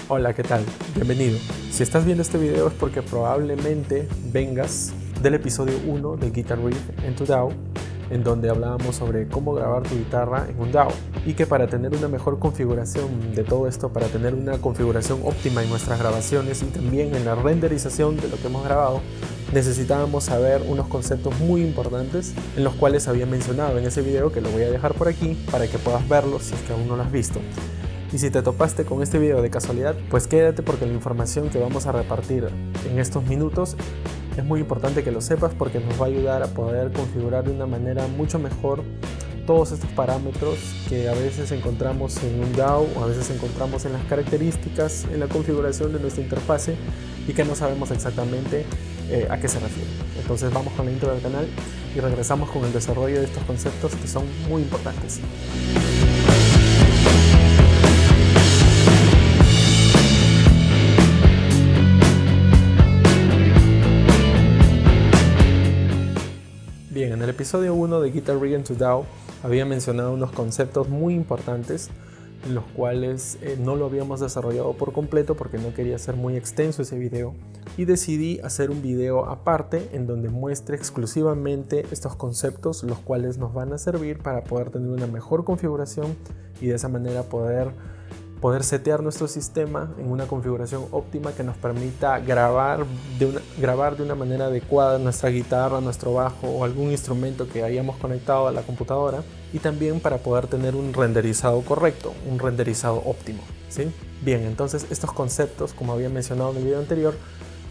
Hola, ¿qué tal? Bienvenido. Si estás viendo este video es porque probablemente vengas del episodio 1 de Guitar Riff en tu DAW, en donde hablábamos sobre cómo grabar tu guitarra en un DAW y que para tener una mejor configuración de todo esto, para tener una configuración óptima en nuestras grabaciones y también en la renderización de lo que hemos grabado, necesitábamos saber unos conceptos muy importantes en los cuales había mencionado en ese video, que lo voy a dejar por aquí para que puedas verlo si es que aún no lo has visto. Y si te topaste con este video de casualidad, pues quédate porque la información que vamos a repartir en estos minutos es muy importante que lo sepas porque nos va a ayudar a poder configurar de una manera mucho mejor todos estos parámetros que a veces encontramos en un DAW o a veces encontramos en las características, en la configuración de nuestra interfase y que no sabemos exactamente a qué se refiere. Entonces vamos con la intro del canal y regresamos con el desarrollo de estos conceptos que son muy importantes. Bien, en el episodio 1 de Guitar Rig to DAW había mencionado unos conceptos muy importantes en los cuales no lo habíamos desarrollado por completo porque no quería hacer muy extenso ese video y decidí hacer un video aparte en donde muestre exclusivamente estos conceptos, los cuales nos van a servir para poder tener una mejor configuración y de esa manera poder setear nuestro sistema en una configuración óptima que nos permita grabar de una manera adecuada nuestra guitarra, nuestro bajo o algún instrumento que hayamos conectado a la computadora, y también para poder tener un renderizado correcto, un renderizado óptimo, ¿sí? Bien, entonces estos conceptos, como había mencionado en el video anterior,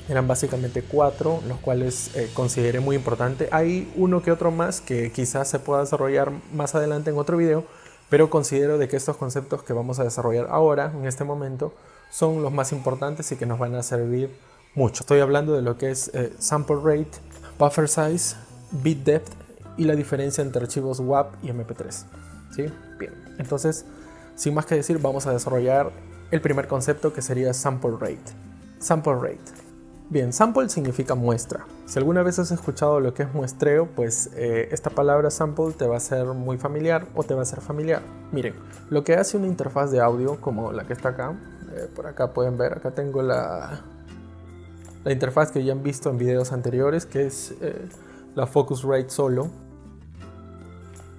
eran básicamente 4, los cuales consideré muy importante. Hay uno que otro más que quizás se pueda desarrollar más adelante en otro video, pero considero de que estos conceptos que vamos a desarrollar ahora, en este momento, son los más importantes y que nos van a servir mucho. Estoy hablando de lo que es sample rate, buffer size, bit depth y la diferencia entre archivos WAV y MP3. ¿Sí? Bien, entonces, sin más que decir, vamos a desarrollar el primer concepto, que sería sample rate. Sample rate. Bien, sample significa muestra. Si alguna vez has escuchado lo que es muestreo, pues esta palabra sample te va a ser muy familiar o te va a ser familiar. Miren, lo que hace una interfaz de audio como la que está acá, por acá pueden ver, acá tengo la interfaz que ya han visto en videos anteriores, que es la Focusrite Solo.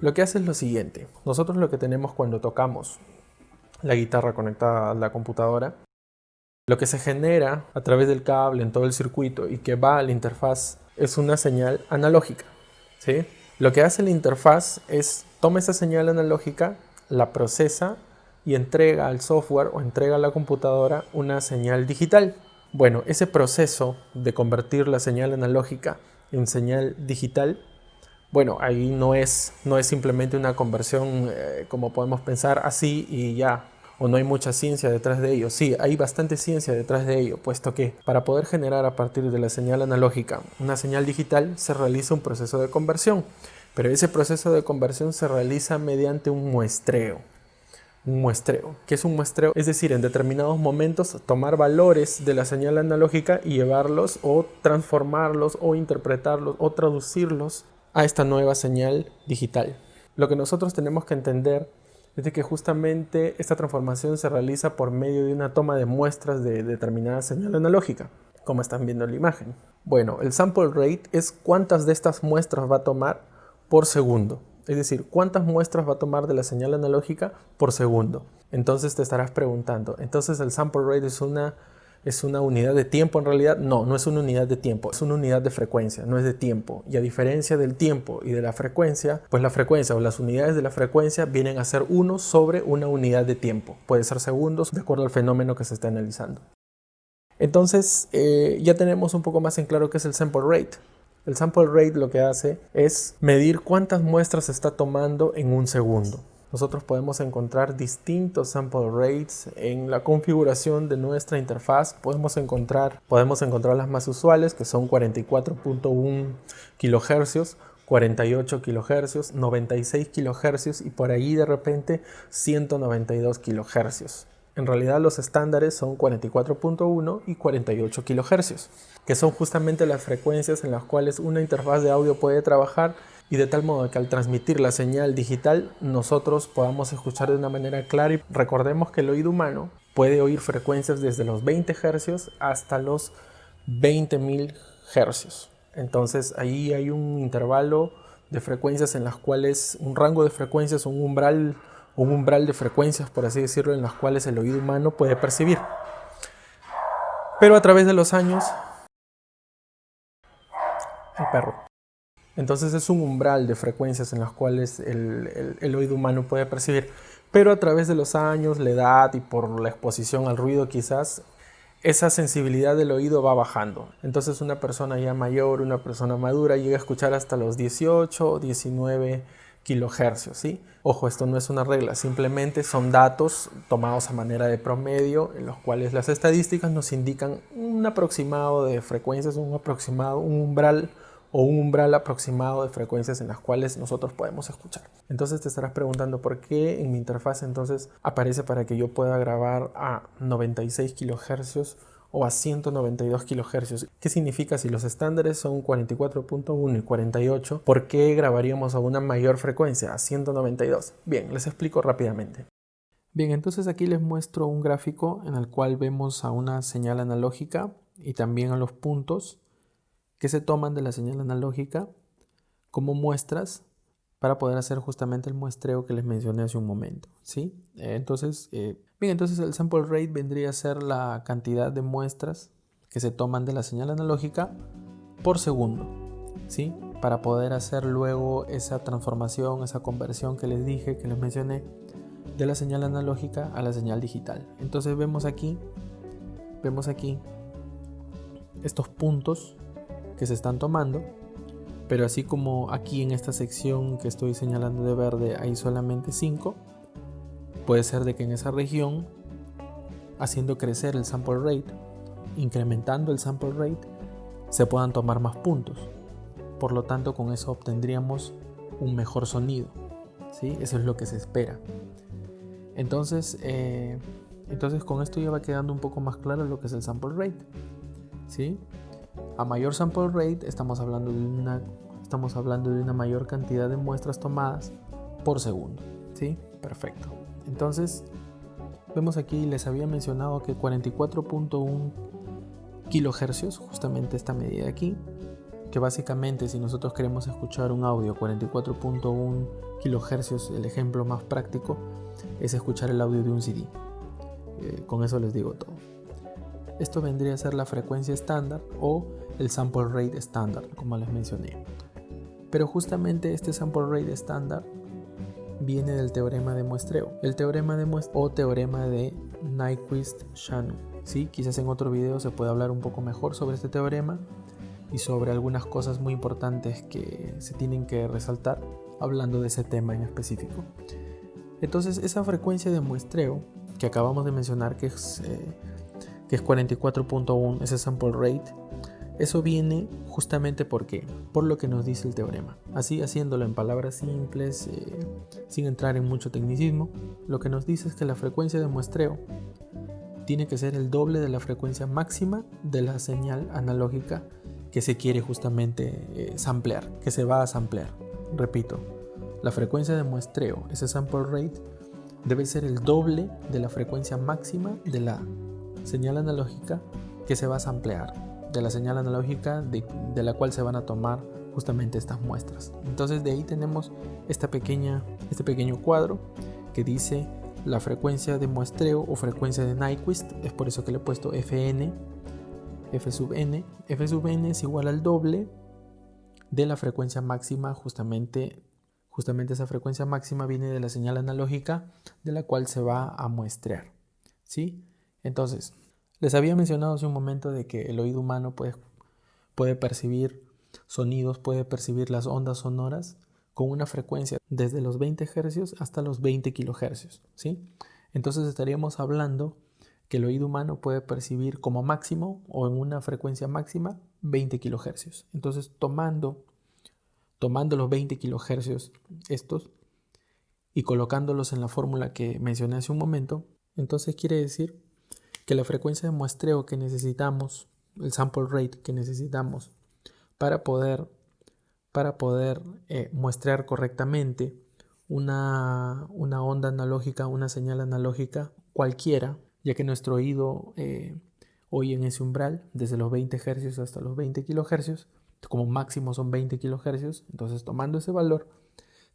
Lo que hace es lo siguiente: nosotros lo que tenemos cuando tocamos la guitarra conectada a la computadora, lo que se genera a través del cable en todo el circuito y que va a la interfaz es una señal analógica, ¿sí? Lo que hace la interfaz es toma esa señal analógica, la procesa y entrega al software o entrega a la computadora una señal digital. Bueno, ese proceso de convertir la señal analógica en señal digital, bueno, ahí no es simplemente una conversión como podemos pensar así y ya, o no hay mucha ciencia detrás de ello. Sí, hay bastante ciencia detrás de ello, puesto que para poder generar a partir de la señal analógica una señal digital se realiza un proceso de conversión, pero ese proceso de conversión se realiza mediante un muestreo. Un muestreo. ¿Qué es un muestreo? Es decir, en determinados momentos tomar valores de la señal analógica y llevarlos o transformarlos o interpretarlos o traducirlos a esta nueva señal digital. Lo que nosotros tenemos que entender es de que justamente esta transformación se realiza por medio de una toma de muestras de determinada señal analógica, como están viendo en la imagen. Bueno, el sample rate es cuántas de estas muestras va a tomar por segundo. Es decir, cuántas muestras va a tomar de la señal analógica por segundo. Entonces te estarás preguntando, ¿entonces el sample rate es una unidad de tiempo en realidad? No, no es una unidad de tiempo, es una unidad de frecuencia, no es de tiempo. Y a diferencia del tiempo y de la frecuencia, pues la frecuencia o las unidades de la frecuencia vienen a ser 1 sobre una unidad de tiempo. Puede ser segundos, de acuerdo al fenómeno que se está analizando. Entonces ya tenemos un poco más en claro qué es el sample rate. El sample rate lo que hace es medir cuántas muestras se está tomando en un segundo. Nosotros podemos encontrar distintos sample rates en la configuración de nuestra interfaz. Podemos encontrar las más usuales, que son 44.1 kHz, 48 kHz, 96 kHz y por ahí de repente 192 kHz. En realidad los estándares son 44.1 y 48 kHz, que son justamente las frecuencias en las cuales una interfaz de audio puede trabajar y de tal modo que al transmitir la señal digital nosotros podamos escuchar de una manera clara. Y recordemos que el oído humano puede oír frecuencias desde los 20 Hz hasta los 20.000 Hz. Entonces ahí hay un intervalo de frecuencias en las cuales, un rango de frecuencias, un umbral de frecuencias, por así decirlo, en las cuales el oído humano puede percibir. Pero a través de los años, el perro. Entonces es un umbral de frecuencias en las cuales el oído humano puede percibir. Pero a través de los años, la edad y por la exposición al ruido quizás, esa sensibilidad del oído va bajando. Entonces una persona ya mayor, una persona madura, llega a escuchar hasta los 18 o 19 kilohercios, ¿sí? Ojo, esto no es una regla, simplemente son datos tomados a manera de promedio, en los cuales las estadísticas nos indican un aproximado de frecuencias, un umbral aproximado de frecuencias en las cuales nosotros podemos escuchar. Entonces te estarás preguntando por qué en mi interfaz entonces aparece para que yo pueda grabar a 96 kHz o a 192 kHz. ¿Qué significa? Si los estándares son 44.1 y 48, ¿por qué grabaríamos a una mayor frecuencia, a 192? Bien, les explico rápidamente. Bien, entonces aquí les muestro un gráfico en el cual vemos a una señal analógica y también a los puntos que se toman de la señal analógica como muestras para poder hacer justamente el muestreo que les mencioné hace un momento, ¿sí? Entonces el sample rate vendría a ser la cantidad de muestras que se toman de la señal analógica por segundo, ¿sí? Para poder hacer luego esa transformación, esa conversión que les dije, que les mencioné, de la señal analógica a la señal digital. Entonces vemos aquí estos puntos que se están tomando, pero así como aquí en esta sección que estoy señalando de verde hay solamente 5, puede ser de que en esa región, haciendo crecer el sample rate, incrementando el sample rate, se puedan tomar más puntos. Por lo tanto, con eso obtendríamos un mejor sonido, ¿sí? Eso es lo que se espera. Entonces con esto ya va quedando un poco más claro lo que es el sample rate, ¿sí? A mayor sample rate estamos hablando de una mayor cantidad de muestras tomadas por segundo, ¿sí? Perfecto. Entonces, vemos aquí, les había mencionado que 44.1 kilohercios, justamente esta medida aquí, que básicamente si nosotros queremos escuchar un audio 44.1 kilohercios, el ejemplo más práctico es escuchar el audio de un CD. Con eso les digo todo. Esto vendría a ser la frecuencia estándar o el sample rate estándar, como les mencioné. Pero justamente este sample rate estándar viene del teorema de muestreo. El teorema de muestreo o teorema de Nyquist-Shannon. ¿Sí? Quizás en otro video se pueda hablar un poco mejor sobre este teorema y sobre algunas cosas muy importantes que se tienen que resaltar hablando de ese tema en específico. Entonces esa frecuencia de muestreo que acabamos de mencionar, que es 44.1, ese sample rate, eso viene justamente por lo que nos dice el teorema. Así, haciéndolo en palabras simples, sin entrar en mucho tecnicismo, lo que nos dice es que la frecuencia de muestreo tiene que ser el doble de la frecuencia máxima de la señal analógica que se quiere justamente samplear, que se va a samplear. Repito, la frecuencia de muestreo, ese sample rate, debe ser el doble de la frecuencia máxima de la señal analógica que se va a samplear, de la señal analógica de la cual se van a tomar justamente estas muestras. Entonces de ahí tenemos este pequeño cuadro que dice la frecuencia de muestreo o frecuencia de Nyquist, es por eso que le he puesto Fn, F sub n es igual al doble de la frecuencia máxima. Justamente esa frecuencia máxima viene de la señal analógica de la cual se va a muestrear, ¿sí? Entonces, les había mencionado hace un momento de que el oído humano puede percibir sonidos, puede percibir las ondas sonoras con una frecuencia desde los 20 Hz hasta los 20 kHz, ¿sí? Entonces estaríamos hablando que el oído humano puede percibir como máximo o en una frecuencia máxima 20 kHz. Entonces tomando los 20 kHz estos y colocándolos en la fórmula que mencioné hace un momento, entonces quiere decir que la frecuencia de muestreo que necesitamos, el sample rate que necesitamos para poder para poder muestrear correctamente una onda analógica, una señal analógica cualquiera, ya que nuestro oído oye en ese umbral desde los 20 Hz hasta los 20 kHz, como máximo son 20 kHz. Entonces, tomando ese valor,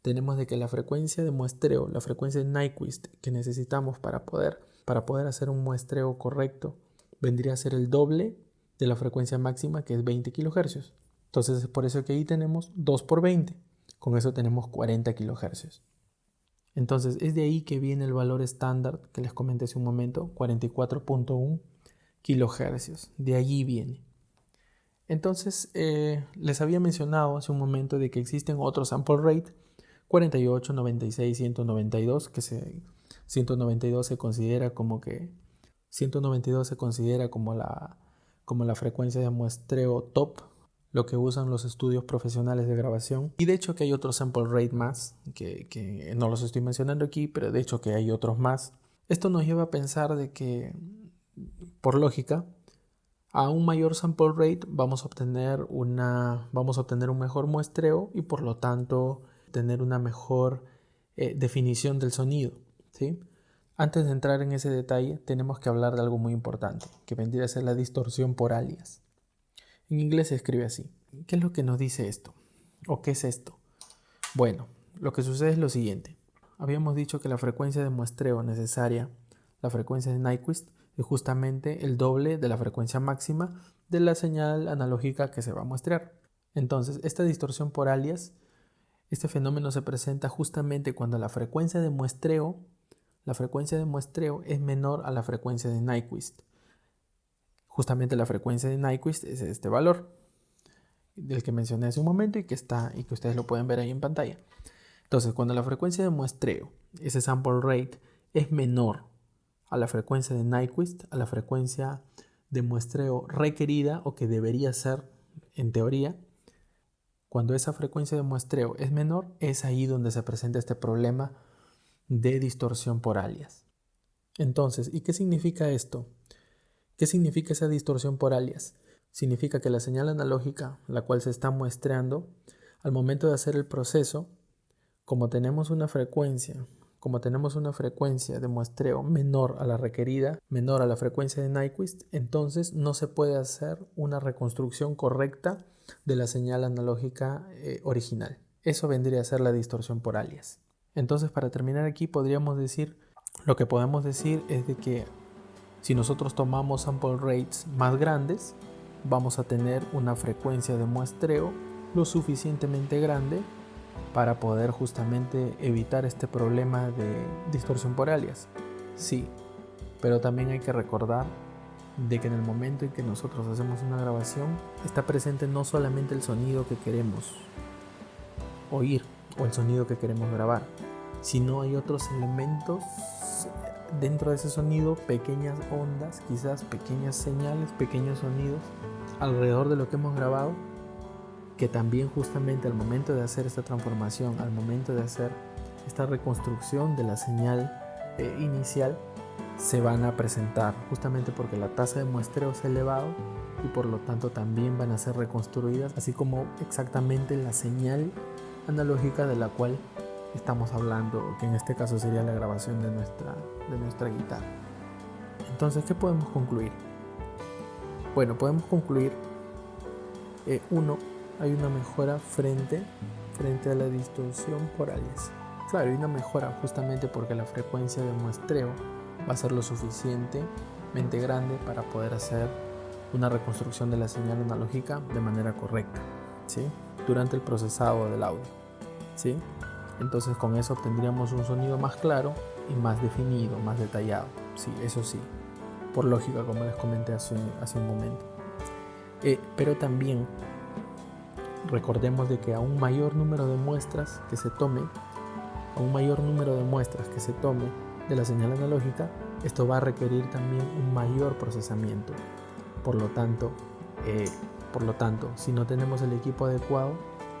tenemos de que la frecuencia de muestreo, la frecuencia de Nyquist que necesitamos para poder hacer un muestreo correcto, vendría a ser el doble de la frecuencia máxima, que es 20 kHz. Entonces es por eso que ahí tenemos 2 por 20. Con eso tenemos 40 kHz. Entonces es de ahí que viene el valor estándar que les comenté hace un momento, 44.1 kHz. De allí viene. Entonces les había mencionado hace un momento de que existen otros sample rate, 48, 96, 192, que 192 se considera como la frecuencia de muestreo top, lo que usan los estudios profesionales de grabación. Y de hecho que hay otros sample rate más, que no los estoy mencionando aquí, pero de hecho que hay otros más. Esto nos lleva a pensar de que, por lógica, a un mayor sample rate vamos a obtener un mejor muestreo y por lo tanto tener una mejor definición del sonido, ¿sí? Antes de entrar en ese detalle, tenemos que hablar de algo muy importante, que vendría a ser la distorsión por alias. En inglés se escribe así. ¿Qué es lo que nos dice esto? ¿O qué es esto? Bueno, lo que sucede es lo siguiente. Habíamos dicho que la frecuencia de muestreo necesaria, la frecuencia de Nyquist, es justamente el doble de la frecuencia máxima de la señal analógica que se va a muestrear. Entonces, esta distorsión por alias, este fenómeno se presenta justamente cuando la frecuencia de muestreo es menor a la frecuencia de Nyquist. Justamente la frecuencia de Nyquist es este valor del que mencioné hace un momento y que ustedes lo pueden ver ahí en pantalla. Entonces, cuando la frecuencia de muestreo, ese sample rate, es menor a la frecuencia de Nyquist, a la frecuencia de muestreo requerida o que debería ser en teoría, cuando esa frecuencia de muestreo es menor, es ahí donde se presenta este problema de distorsión por alias. Entonces, ¿y qué significa esto? ¿Qué significa esa distorsión por alias? Significa que la señal analógica, la cual se está muestreando, al momento de hacer el proceso, como tenemos una frecuencia de muestreo menor a la requerida, menor a la frecuencia de Nyquist, entonces no se puede hacer una reconstrucción correcta de la señal analógica original. Eso vendría a ser la distorsión por alias. Entonces, para terminar aquí, lo que podemos decir es de que si nosotros tomamos sample rates más grandes, vamos a tener una frecuencia de muestreo lo suficientemente grande para poder justamente evitar este problema de distorsión por alias. Sí, pero también hay que recordar de que en el momento en que nosotros hacemos una grabación, está presente no solamente el sonido que queremos oír o el sonido que queremos grabar, sino hay otros elementos dentro de ese sonido, pequeñas ondas, quizás pequeñas señales, pequeños sonidos alrededor de lo que hemos grabado, que también justamente al momento de hacer esta transformación, al momento de hacer esta reconstrucción de la señal inicial, se van a presentar, justamente porque la tasa de muestreo es elevado y por lo tanto también van a ser reconstruidas, así como exactamente la señal analógica de la cual estamos hablando, que en este caso sería la grabación de nuestra guitarra. Entonces, ¿qué podemos concluir? Bueno, podemos concluir, uno, hay una mejora frente a la distorsión por alias. Claro, hay una mejora justamente porque la frecuencia de muestreo va a ser lo suficientemente grande para poder hacer una reconstrucción de la señal analógica de manera correcta, ¿sí? Durante el procesado del audio, ¿sí? Entonces con eso obtendríamos un sonido más claro y más definido, más detallado, sí, eso sí, por lógica, como les comenté hace un momento. Pero también recordemos de que a un mayor número de muestras que se tome de la señal analógica, esto va a requerir también un mayor procesamiento. Por lo tanto, si no tenemos el equipo adecuado,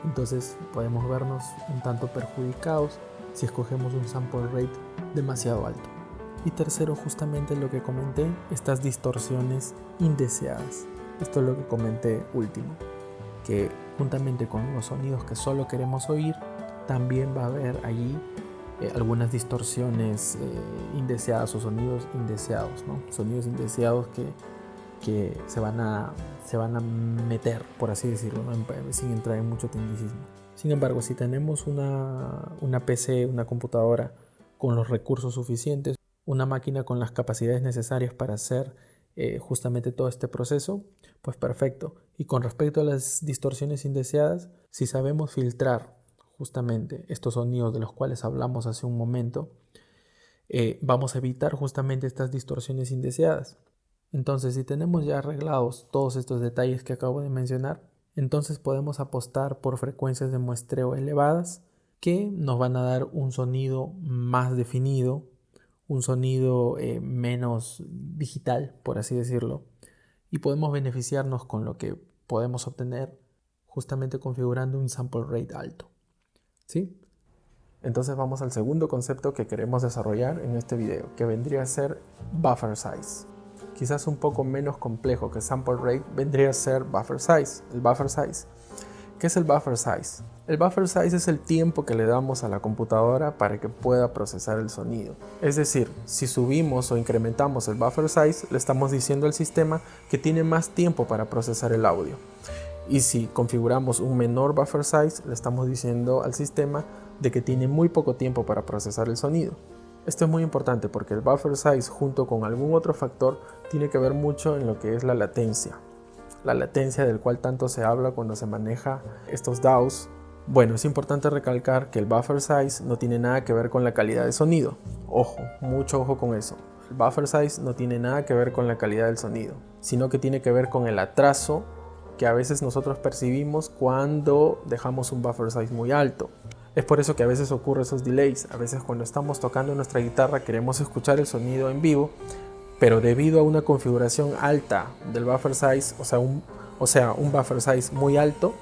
entonces podemos vernos un tanto perjudicados si escogemos un sample rate demasiado alto. Y tercero, justamente lo que comenté, estas distorsiones indeseadas. Esto es lo que comenté último, que juntamente con los sonidos que solo queremos oír, también va a haber allí algunas distorsiones indeseadas o sonidos indeseados, ¿no? Sonidos indeseados que se van a meter, por así decirlo, ¿no? Sin entrar en mucho tecnicismo. Sin embargo, si tenemos una PC, una computadora con los recursos suficientes, una máquina con las capacidades necesarias para hacer justamente todo este proceso, pues perfecto. Y con respecto a las distorsiones indeseadas, si sabemos filtrar justamente estos sonidos de los cuales hablamos hace un momento, vamos a evitar justamente estas distorsiones indeseadas. Entonces, si tenemos ya arreglados todos estos detalles que acabo de mencionar, entonces podemos apostar por frecuencias de muestreo elevadas que nos van a dar un sonido más definido, un sonido menos digital, por así decirlo, y podemos beneficiarnos con lo que podemos obtener justamente configurando un sample rate alto. ¿Sí? Entonces vamos al segundo concepto que queremos desarrollar en este video, que vendría a ser buffer size. Quizás un poco menos complejo que sample rate vendría a ser buffer size. El buffer size. ¿Qué es el buffer size? El buffer size es el tiempo que le damos a la computadora para que pueda procesar el sonido. Es decir, si subimos o incrementamos el buffer size, le estamos diciendo al sistema que tiene más tiempo para procesar el audio. Y si configuramos un menor buffer size, le estamos diciendo al sistema de que tiene muy poco tiempo para procesar el sonido. Esto es muy importante porque el buffer size junto con algún otro factor tiene que ver mucho en lo que es la latencia. La latencia del cual tanto se habla cuando se maneja estos DAWs. Bueno, es importante recalcar que el buffer size no tiene nada que ver con la calidad de sonido. Ojo, mucho ojo con eso. El buffer size no tiene nada que ver con la calidad del sonido, sino que tiene que ver con el atraso que a veces nosotros percibimos cuando dejamos un buffer size muy alto. Es por eso que a veces ocurren esos delays. A veces cuando estamos tocando nuestra guitarra queremos escuchar el sonido en vivo, pero debido a una configuración alta del buffer size, o sea, un buffer size muy alto,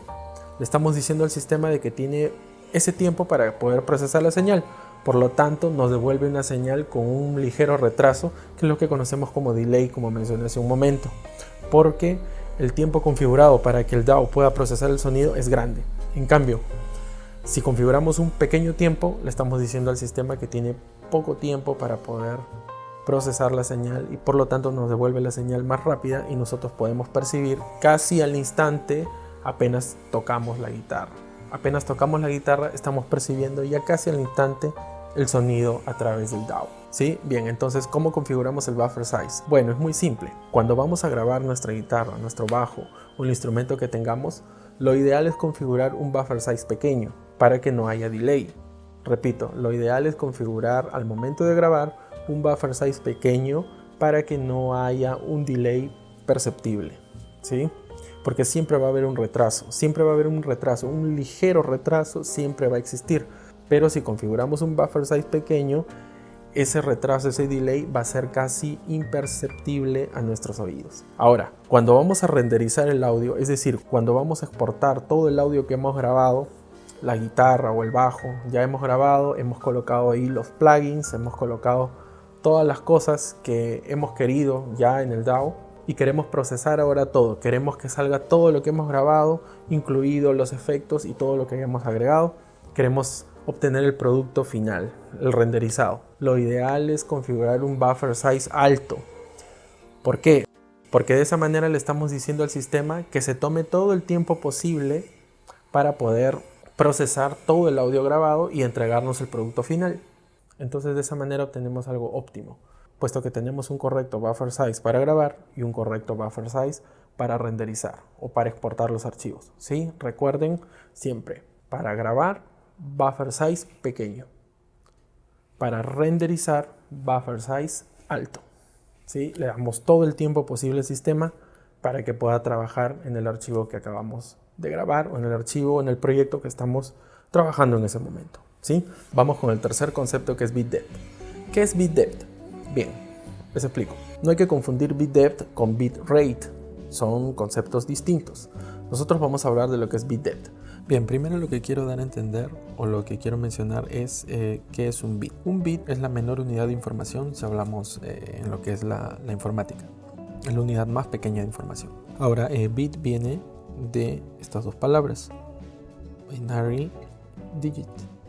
le estamos diciendo al sistema de que tiene ese tiempo para poder procesar la señal. Por lo tanto, nos devuelve una señal con un ligero retraso, que es lo que conocemos como delay, como mencioné hace un momento, porque el tiempo configurado para que el DAW pueda procesar el sonido es grande. En cambio, si configuramos un pequeño tiempo, le estamos diciendo al sistema que tiene poco tiempo para poder procesar la señal y por lo tanto nos devuelve la señal más rápida y nosotros podemos percibir casi al instante apenas tocamos la guitarra. Apenas tocamos la guitarra estamos percibiendo ya casi al instante el sonido a través del DAW. ¿Sí? Bien, entonces, ¿cómo configuramos el buffer size? Bueno, es muy simple. Cuando vamos a grabar nuestra guitarra, nuestro bajo o el instrumento que tengamos, lo ideal es configurar un buffer size pequeño para que no haya delay. Repito, lo ideal es configurar al momento de grabar un buffer size pequeño para que no haya un delay perceptible, ¿sí? Porque siempre va a haber un retraso, un ligero retraso siempre va a existir. Pero si configuramos un buffer size pequeño, ese retraso, ese delay va a ser casi imperceptible a nuestros oídos. Ahora, cuando vamos a renderizar el audio, es decir, cuando vamos a exportar todo el audio que hemos grabado, la guitarra o el bajo, ya hemos grabado, hemos colocado ahí los plugins, hemos colocado todas las cosas que hemos querido ya en el DAW y queremos procesar ahora todo. Queremos que salga todo lo que hemos grabado, incluidos los efectos y todo lo que hayamos agregado. Queremos obtener el producto final, el renderizado. Lo ideal es configurar un buffer size alto. ¿Por qué? Porque de esa manera le estamos diciendo al sistema que se tome todo el tiempo posible para poder procesar todo el audio grabado y entregarnos el producto final. Entonces de esa manera obtenemos algo óptimo, puesto que tenemos un correcto buffer size para grabar y un correcto buffer size para renderizar o para exportar los archivos. ¿Sí? Recuerden siempre, para grabar, buffer size pequeño. Para renderizar, buffer size alto. ¿Sí? Le damos todo el tiempo posible al sistema para que pueda trabajar en el archivo que acabamos de grabar o en el archivo o en el proyecto que estamos trabajando en ese momento. ¿Sí? Vamos con el tercer concepto, que es bit depth. ¿Qué es bit depth? Bien, les explico. No hay que confundir bit depth con bit rate. Son conceptos distintos. Nosotros vamos a hablar de lo que es bit depth. Bien, primero lo que quiero dar a entender o lo que quiero mencionar es qué es un bit. Un bit es la menor unidad de información si hablamos en lo que es la informática. Es la unidad más pequeña de información. Ahora, bit viene de estas dos palabras, binary digit,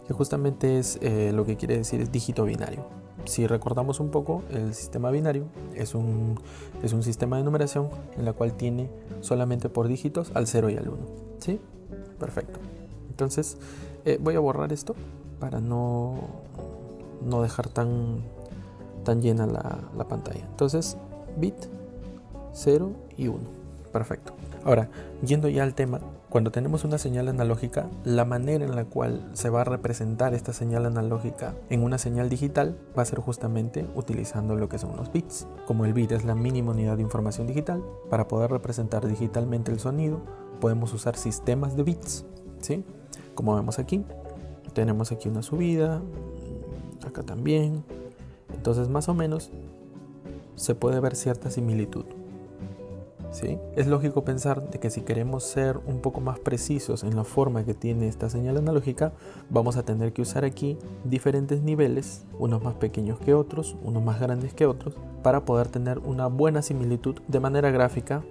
que justamente es lo que quiere decir es dígito binario. Si recordamos un poco, el sistema binario es un sistema de numeración en la cual tiene solamente por dígitos al 0 y al 1. ¿Sí? Perfecto. Entonces voy a borrar esto para no dejar tan llena la pantalla. Entonces bit 0 y 1. Perfecto. Ahora, yendo ya al tema, cuando tenemos una señal analógica, la manera en la cual se va a representar esta señal analógica en una señal digital va a ser justamente utilizando lo que son los bits. Como el bit es la mínima unidad de información digital, para poder representar digitalmente el sonido, podemos usar sistemas de bits, ¿sí? Como vemos aquí, tenemos aquí una subida, acá también. Entonces, más o menos, se puede ver cierta similitud. ¿Sí? Es lógico pensar de que si queremos ser un poco más precisos en la forma que tiene esta señal analógica, vamos a tener que usar aquí diferentes niveles, unos más pequeños que otros, unos más grandes que otros, para poder tener una buena similitud de manera gráfica.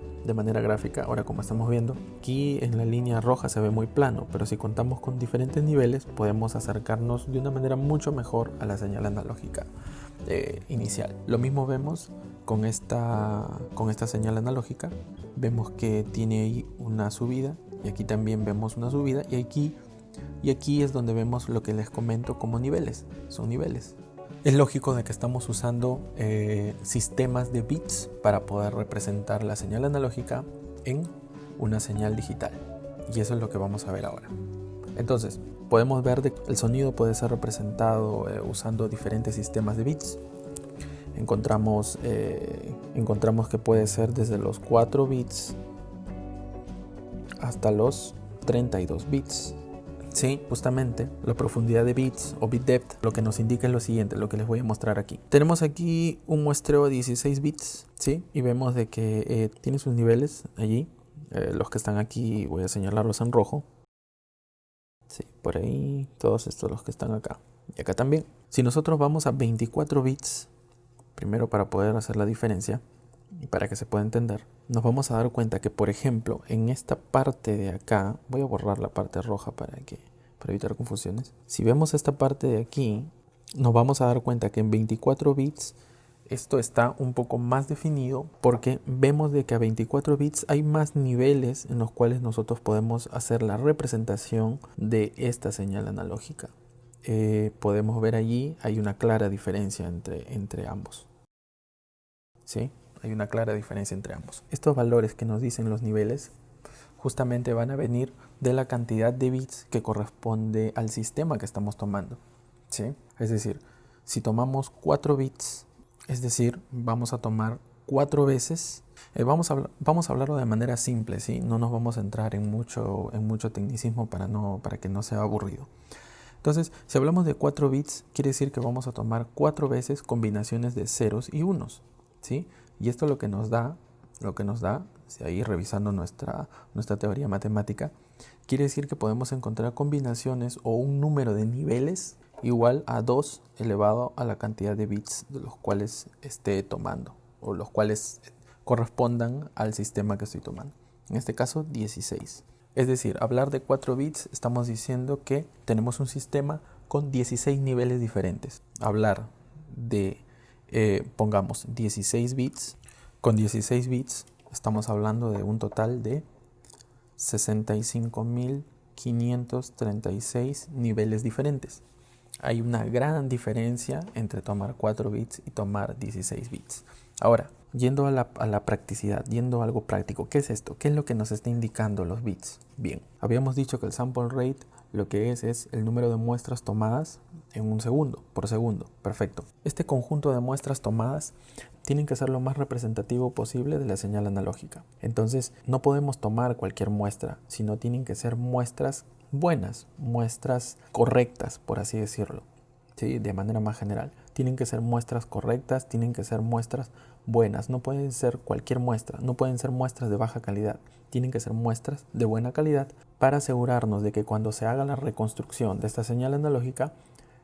Ahora, como estamos viendo, aquí en la línea roja se ve muy plano, pero si contamos con diferentes niveles, podemos acercarnos de una manera mucho mejor a la señal analógica inicial. Lo mismo vemos con esta señal analógica. Vemos que tiene ahí una subida, y aquí también vemos una subida, y aquí es donde vemos lo que les comento como niveles. Son niveles. Es lógico de que estamos usando sistemas de bits para poder representar la señal analógica en una señal digital, y eso es lo que vamos a ver ahora. Entonces, podemos ver que el sonido puede ser representado usando diferentes sistemas de bits. Encontramos que puede ser desde los 4 bits hasta los 32 bits. Sí, justamente la profundidad de bits o bit depth lo que nos indica es lo siguiente, lo que les voy a mostrar aquí. Tenemos aquí un muestreo a 16 bits, ¿sí? Y vemos de que tiene sus niveles allí. Los que están aquí voy a señalarlos en rojo. Sí, por ahí, todos estos los que están acá. Y acá también. Si nosotros vamos a 24 bits, primero para poder hacer la diferencia y para que se pueda entender, nos vamos a dar cuenta que, por ejemplo, en esta parte de acá, voy a borrar la parte roja para evitar confusiones. Si vemos esta parte de aquí, nos vamos a dar cuenta que en 24 bits esto está un poco más definido, porque vemos de que a 24 bits hay más niveles en los cuales nosotros podemos hacer la representación de esta señal analógica. Podemos ver allí, hay una clara diferencia entre ambos. ¿Sí? Hay una clara diferencia entre ambos. Estos valores que nos dicen los niveles justamente van a venir de la cantidad de bits que corresponde al sistema que estamos tomando. ¿Sí? Es decir, si tomamos 4 bits, es decir, vamos a tomar 4 veces. Vamos a hablarlo de manera simple, ¿sí? No nos vamos a entrar en mucho tecnicismo para que no sea aburrido. Entonces, si hablamos de 4 bits, quiere decir que vamos a tomar 4 veces combinaciones de ceros y unos, ¿sí? Y esto lo que nos da, si ahí revisando nuestra teoría matemática, quiere decir que podemos encontrar combinaciones o un número de niveles igual a 2 elevado a la cantidad de bits de los cuales esté tomando, o los cuales correspondan al sistema que estoy tomando. En este caso, 16. Es decir, hablar de 4 bits, estamos diciendo que tenemos un sistema con 16 niveles diferentes. Hablar de, pongamos, 16 bits, con 16 bits estamos hablando de un total de 65.536 niveles diferentes. Hay una gran diferencia entre tomar 4 bits y tomar 16 bits. Ahora, yendo a la practicidad, yendo a algo práctico, ¿qué es esto? ¿Qué es lo que nos está indicando los bits? Bien, habíamos dicho que el sample rate lo que es el número de muestras tomadas en un segundo, por segundo. Perfecto. Este conjunto de muestras tomadas tienen que ser lo más representativo posible de la señal analógica. Entonces, no podemos tomar cualquier muestra, sino tienen que ser muestras buenas, muestras correctas, por así decirlo, ¿sí? De manera más general. Tienen que ser muestras correctas, tienen que ser muestras buenas. No pueden ser cualquier muestra, no pueden ser muestras de baja calidad. Tienen que ser muestras de buena calidad para asegurarnos de que cuando se haga la reconstrucción de esta señal analógica,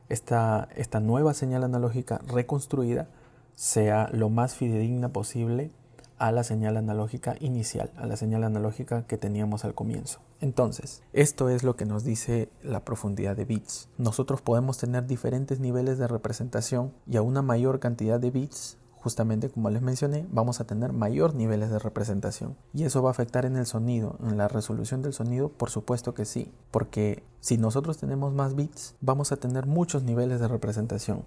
esta nueva señal analógica reconstruida sea lo más fidedigna posible a la señal analógica inicial, a la señal analógica que teníamos al comienzo. Entonces, esto es lo que nos dice la profundidad de bits. Nosotros podemos tener diferentes niveles de representación y a una mayor cantidad de bits, justamente como les mencioné, vamos a tener mayor niveles de representación. ¿Y eso va a afectar en el sonido, en la resolución del sonido? Por supuesto que sí, porque si nosotros tenemos más bits, vamos a tener muchos niveles de representación.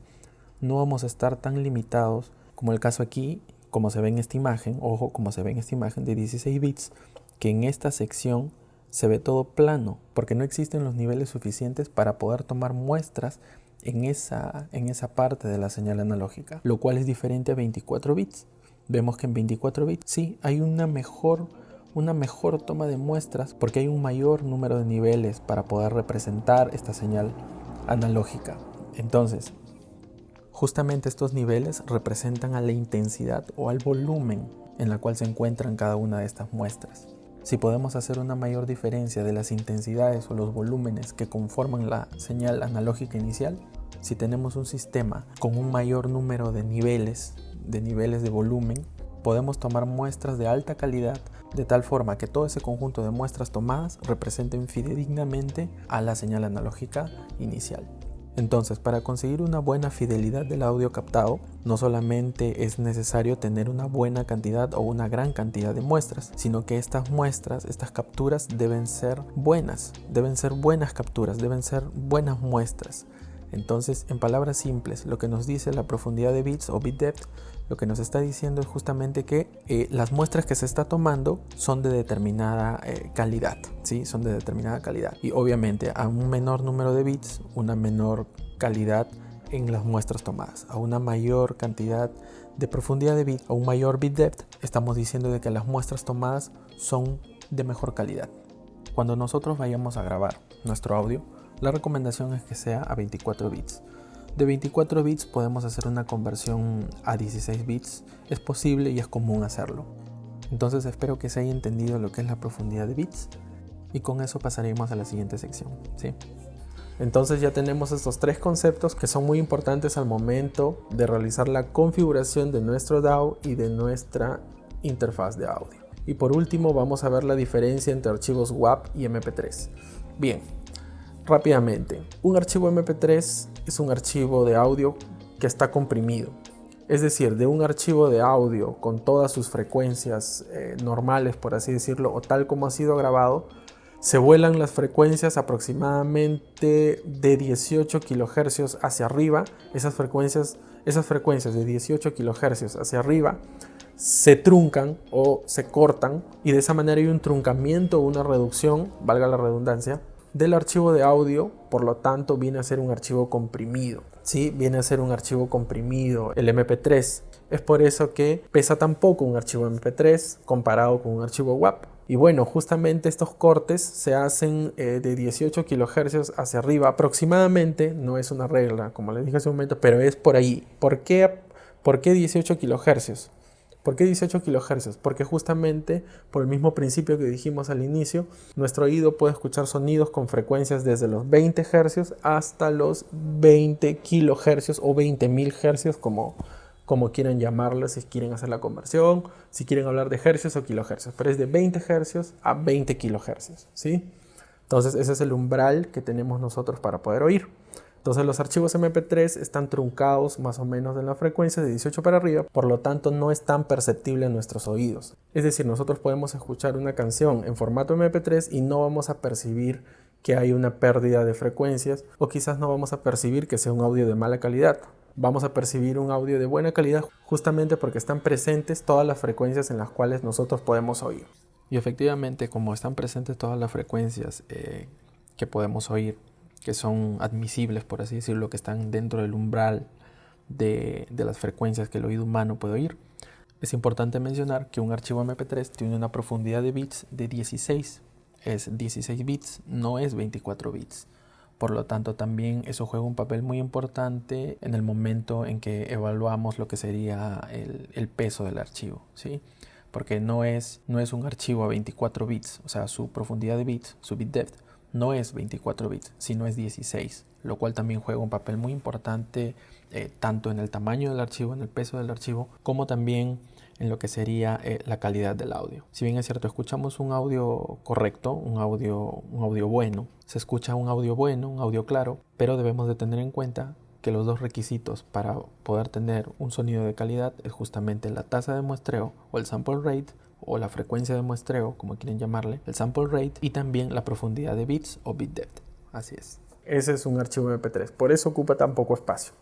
No vamos a estar tan limitados como el caso aquí, como se ve en esta imagen, ojo, como se ve en esta imagen de 16 bits, que en esta sección se ve todo plano, porque no existen los niveles suficientes para poder tomar muestras en esa parte de la señal analógica, lo cual es diferente a 24 bits. Vemos que en 24 bits sí hay una mejor toma de muestras porque hay un mayor número de niveles para poder representar esta señal analógica. Entonces, justamente estos niveles representan a la intensidad o al volumen en la cual se encuentran cada una de estas muestras. Si podemos hacer una mayor diferencia de las intensidades o los volúmenes que conforman la señal analógica inicial, si tenemos un sistema con un mayor número de niveles de volumen, podemos tomar muestras de alta calidad de tal forma que todo ese conjunto de muestras tomadas representen fidedignamente a la señal analógica inicial. Entonces, para conseguir una buena fidelidad del audio captado, no solamente es necesario tener una buena cantidad o una gran cantidad de muestras, sino que estas muestras, estas capturas deben ser buenas capturas, deben ser buenas muestras. Entonces, en palabras simples, lo que nos dice la profundidad de bits o bit depth, lo que nos está diciendo es justamente que las muestras que se está tomando son de determinada calidad, ¿sí? Son de determinada calidad. Y obviamente a un menor número de bits, una menor calidad en las muestras tomadas. A una mayor cantidad de profundidad de bit o un mayor bit depth, estamos diciendo de que las muestras tomadas son de mejor calidad. Cuando nosotros vayamos a grabar nuestro audio, la recomendación es que sea a 24 bits. De 24 bits podemos hacer una conversión a 16 bits. Es posible y es común hacerlo. Entonces espero que se haya entendido lo que es la profundidad de bits. Y con eso pasaremos a la siguiente sección, ¿sí? Entonces ya tenemos estos tres conceptos que son muy importantes al momento de realizar la configuración de nuestro DAW y de nuestra interfaz de audio. Y por último vamos a ver la diferencia entre archivos WAV y MP3. Bien. Rápidamente, un archivo MP3 es un archivo de audio que está comprimido. Es decir, de un archivo de audio con todas sus frecuencias normales, por así decirlo, o tal como ha sido grabado, se vuelan las frecuencias aproximadamente de 18 kHz hacia arriba. Esas frecuencias de 18 kHz hacia arriba se truncan o se cortan y de esa manera hay un truncamiento o una reducción, valga la redundancia, del archivo de audio, por lo tanto viene a ser un archivo comprimido. Sí, viene a ser un archivo comprimido el MP3. Es por eso que pesa tan poco un archivo MP3 comparado con un archivo WAV. Y bueno, justamente estos cortes se hacen de 18 kHz hacia arriba aproximadamente. No es una regla, como les dije hace un momento, pero es por ahí. ¿Por qué 18 kHz? ¿Por qué 18 kHz? Porque justamente por el mismo principio que dijimos al inicio, nuestro oído puede escuchar sonidos con frecuencias desde los 20 Hz hasta los 20 kHz o 20.000 Hz, como quieran llamarlo, si quieren hacer la conversión, si quieren hablar de hercios o kilohercios, pero es de 20 Hz a 20 kHz, ¿sí? Entonces ese es el umbral que tenemos nosotros para poder oír. Entonces los archivos MP3 están truncados más o menos en la frecuencia de 18 para arriba, por lo tanto no es tan perceptible en nuestros oídos. Es decir, nosotros podemos escuchar una canción en formato MP3 y no vamos a percibir que hay una pérdida de frecuencias, o quizás no vamos a percibir que sea un audio de mala calidad. Vamos a percibir un audio de buena calidad justamente porque están presentes todas las frecuencias en las cuales nosotros podemos oír. Y efectivamente, como están presentes todas las frecuencias que podemos oír, que son admisibles, por así decirlo, que están dentro del umbral de las frecuencias que el oído humano puede oír, es importante mencionar que un archivo MP3 tiene una profundidad de bits de 16. Es 16 bits, no es 24 bits. Por lo tanto, también eso juega un papel muy importante en el momento en que evaluamos lo que sería el peso del archivo, ¿sí? Porque no es un archivo a 24 bits, o sea, su profundidad de bits, su bit depth, no es 24 bits, sino es 16, lo cual también juega un papel muy importante tanto en el tamaño del archivo, en el peso del archivo, como también en lo que sería la calidad del audio. Si bien es cierto, escuchamos un audio correcto, un audio bueno, se escucha un audio bueno, un audio claro, pero debemos de tener en cuenta que los dos requisitos para poder tener un sonido de calidad es justamente la tasa de muestreo o el sample rate, o la frecuencia de muestreo, como quieren llamarle, el sample rate, y también la profundidad de bits o bit depth. Así es. Ese es un archivo MP3, por eso ocupa tan poco espacio.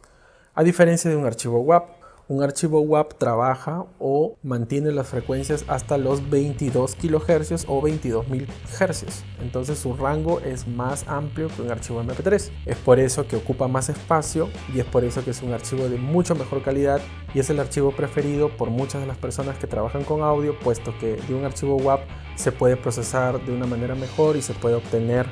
A diferencia de un archivo WAV trabaja o mantiene las frecuencias hasta los 22 kHz o 22.000 Hz. Entonces su rango es más amplio que un archivo MP3. Es por eso que ocupa más espacio y es por eso que es un archivo de mucho mejor calidad y es el archivo preferido por muchas de las personas que trabajan con audio, puesto que de un archivo WAV se puede procesar de una manera mejor y se puede obtener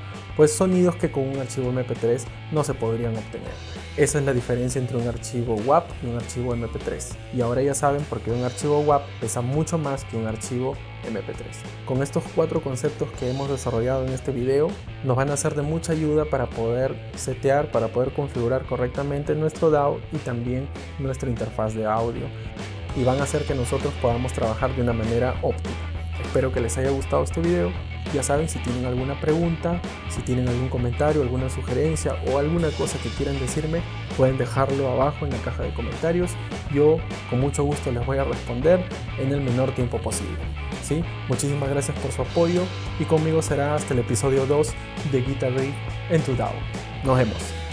sonidos que con un archivo MP3 no se podrían obtener. Esa es la diferencia entre un archivo WAV y un archivo MP3. Y ahora ya saben por qué un archivo WAV pesa mucho más que un archivo MP3. Con estos 4 conceptos que hemos desarrollado en este video, nos van a ser de mucha ayuda para poder setear, para poder configurar correctamente nuestro DAW y también nuestra interfaz de audio. Y van a hacer que nosotros podamos trabajar de una manera óptima. Espero que les haya gustado este video. Ya saben, si tienen alguna pregunta, si tienen algún comentario, alguna sugerencia o alguna cosa que quieran decirme, pueden dejarlo abajo en la caja de comentarios. Yo con mucho gusto les voy a responder en el menor tiempo posible. ¿Sí? Muchísimas gracias por su apoyo y conmigo será hasta el episodio 2 de Guitar Rig en tu DAW. Nos vemos.